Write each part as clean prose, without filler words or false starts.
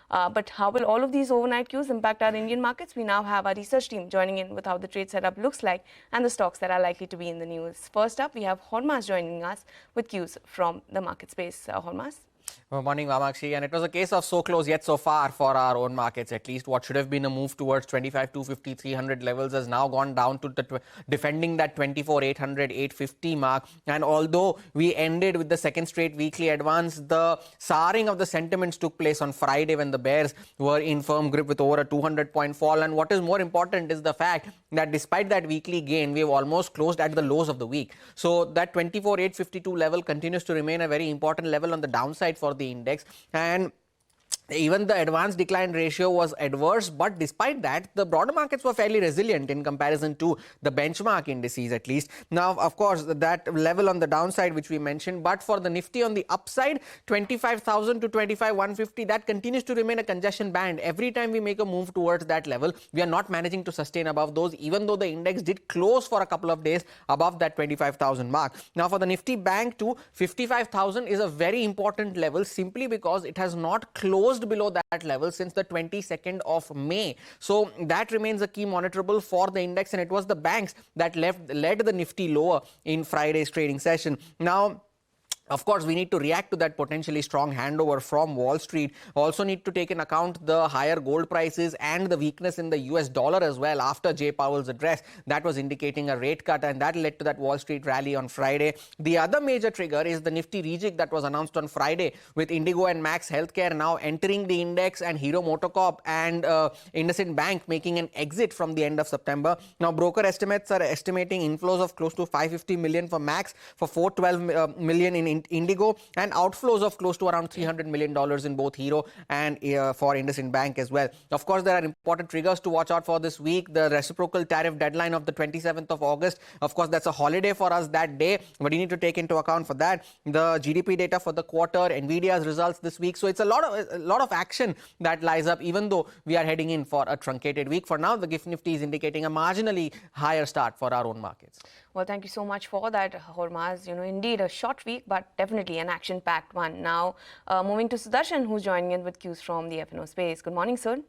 But how will all of these overnight cues impact our Indian markets? We now have our research team joining in with how the trade setup looks like and the stocks that are likely to be in the news. First up, we have Hormaz joining us with cues from the market space. Hormaz? Morning, Vamakshi. And it was a case of so close yet so far for our own markets. At least what should have been a move towards 25, 250, 300 levels has now gone down to defending that 24, 800, 850 mark. And although we ended with the second straight weekly advance, the souring of the sentiments took place on Friday when the bears were in firm grip with over a 200-point fall. And what is more important is the fact that despite that weekly gain, we've almost closed at the lows of the week. So that 24, 852 level continues to remain a very important level on the downside for the index, and even the advanced decline ratio was adverse, but despite that, the broader markets were fairly resilient in comparison to the benchmark indices at least. Now, of course, that level on the downside, which we mentioned, but for the Nifty on the upside, 25,000 to 25,150, that continues to remain a congestion band. Every time we make a move towards that level, we are not managing to sustain above those, even though the index did close for a couple of days above that 25,000 mark. Now, for the Nifty Bank too, 55,000 is a very important level simply because it has not closed below that level since the 22nd of May. So that remains a key monitorable for the index, and it was the banks that led the Nifty lower in Friday's trading session. Now, of course, we need to react to that potentially strong handover from Wall Street. Also need to take in account the higher gold prices and the weakness in the US dollar as well after Jay Powell's address. That was indicating a rate cut, and that led to that Wall Street rally on Friday. The other major trigger is the Nifty rejig that was announced on Friday with Indigo and Max Healthcare now entering the index and Hero MotoCorp and IndusInd Bank making an exit from the end of September. Now, broker estimates are estimating inflows of close to 550 million for Max, for 412 million in Indigo, and outflows of close to around $300 million in both Hero and for IndusInd Bank as well. Of course, there are important triggers to watch out for this week. The reciprocal tariff deadline of the 27th of August. Of course, that's a holiday for us that day, but you need to take into account for that. The GDP data for the quarter, Nvidia's results this week. So it's a lot of action that lies up, even though we are heading in for a truncated week. For now, the GIFT Nifty is indicating a marginally higher start for our own markets. Well, thank you so much for that, Hormaz. Indeed, a short week, but definitely an action-packed one. Now, moving to Sudarshan, who's joining in with cues from the F&O space. Good morning, sir.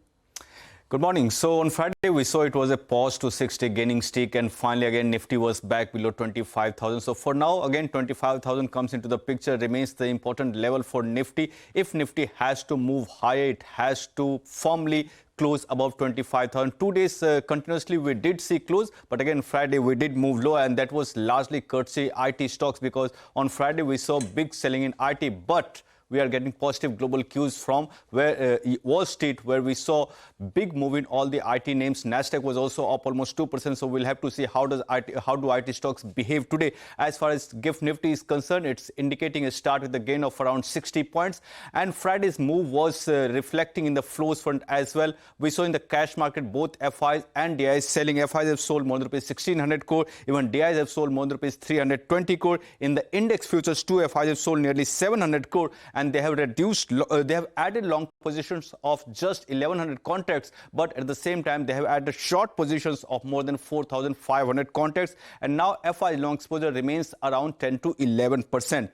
Good morning. So on Friday, we saw it was a pause to 6-day gaining streak, and finally again Nifty was back below 25,000. So for now, again 25,000 comes into the picture, remains the important level for Nifty. If Nifty has to move higher, it has to firmly close above 25,000. 2 days continuously we did see close, but again Friday we did move low, and that was largely courtesy IT stocks, because on Friday we saw big selling in IT, but we are getting positive global cues from Wall Street, where we saw big move in all the IT names. Nasdaq was also up almost 2%. So we'll have to see how do IT stocks behave today. As far as GIFT Nifty is concerned, it's indicating a start with a gain of around 60 points. And Friday's move was reflecting in the flows front as well. We saw in the cash market both FIs and DIs selling. FIs have sold more than rupees 1,600 crore. Even DIs have sold more than rupees 320 crore. In the index futures, two FIs have sold nearly 700 crore. And they have added long positions of just 1,100 contracts, but at the same time they have added short positions of more than 4,500 contracts, and now FI long exposure remains around 10 to 11%.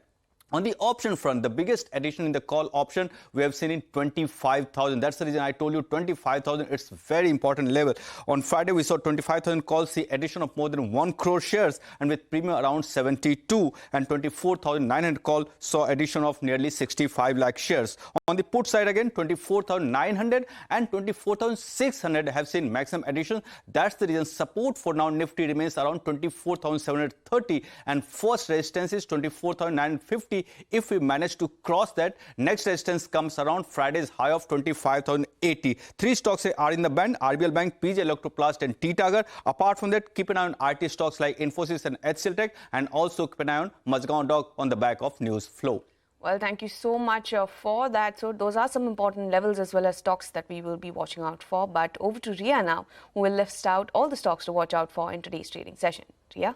On the option front, the biggest addition in the call option we have seen in 25,000. That's the reason I told you 25,000. It's a very important level. On Friday, we saw 25,000 calls see addition of more than 1 crore shares, and with premium around 72, and 24,900 call saw addition of nearly 65 lakh shares. On the put side again, 24,900 and 24,600 have seen maximum addition. That's the reason support for now Nifty remains around 24,730, and first resistance is 24,950. If we manage to cross that, next resistance comes around Friday's high of 25,080. Three stocks are in the band: RBL Bank, PG Electroplast and T-Tiger. Apart from that, keep an eye on IT stocks like Infosys and HCL Tech, and also keep an eye on Mazgaon Dock on the back of news flow. Well, thank you so much for that. So those are some important levels as well as stocks that we will be watching out for. But over to Ria now, who will list out all the stocks to watch out for in today's trading session. Ria?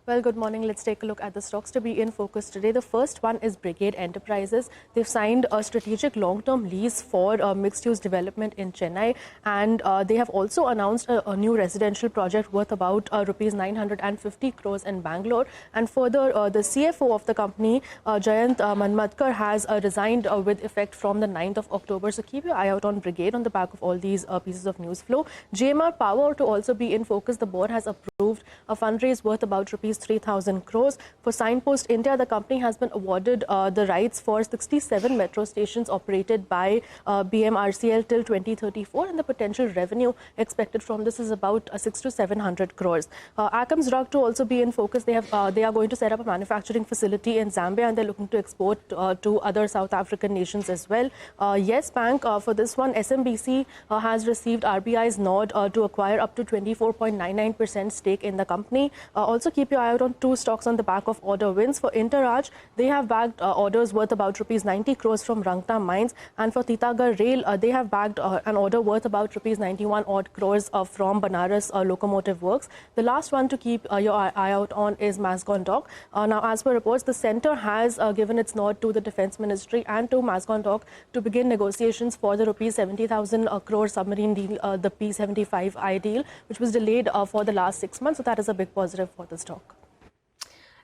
Well, good morning. Let's take a look at the stocks to be in focus today. The first one is Brigade Enterprises. They've signed a strategic long-term lease for mixed-use development in Chennai, and they have also announced a new residential project worth about rupees 950 crores in Bangalore. And further, the CFO of the company, Jayant Manmadkar, has resigned with effect from the 9th of October. So keep your eye out on Brigade on the back of all these pieces of news flow. GMR Power to also be in focus. The board has approved a fundraise worth about rupees 3,000 crores. For Signpost India, the company has been awarded the rights for 67 metro stations operated by BMRCL till 2034, and the potential revenue expected from this is about 600 to 700 crores. Akams Drug to also be in focus. They are going to set up a manufacturing facility in Zambia, and they're looking to export to other South African nations as well. Yes Bank, for this one, SMBC has received RBI's nod to acquire up to 24.99% stake in the company. Also keep your eye out on two stocks on the back of order wins. For Interraj, they have bagged orders worth about rupees 90 crores from Rangta Mines, and for Titagarh Rail, they have bagged an order worth about rupees 91 odd crores from Banaras Locomotive Works. The last one to keep your eye out on is Mazagon Dock. Now, as per reports, the centre has given its nod to the Defence Ministry and to Mazagon Dock to begin negotiations for the rupees 70,000 crore submarine deal, the P75I deal, which was delayed for the last 6 months. So that is a big positive for the stock.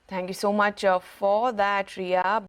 Thank you so much for that, Ria.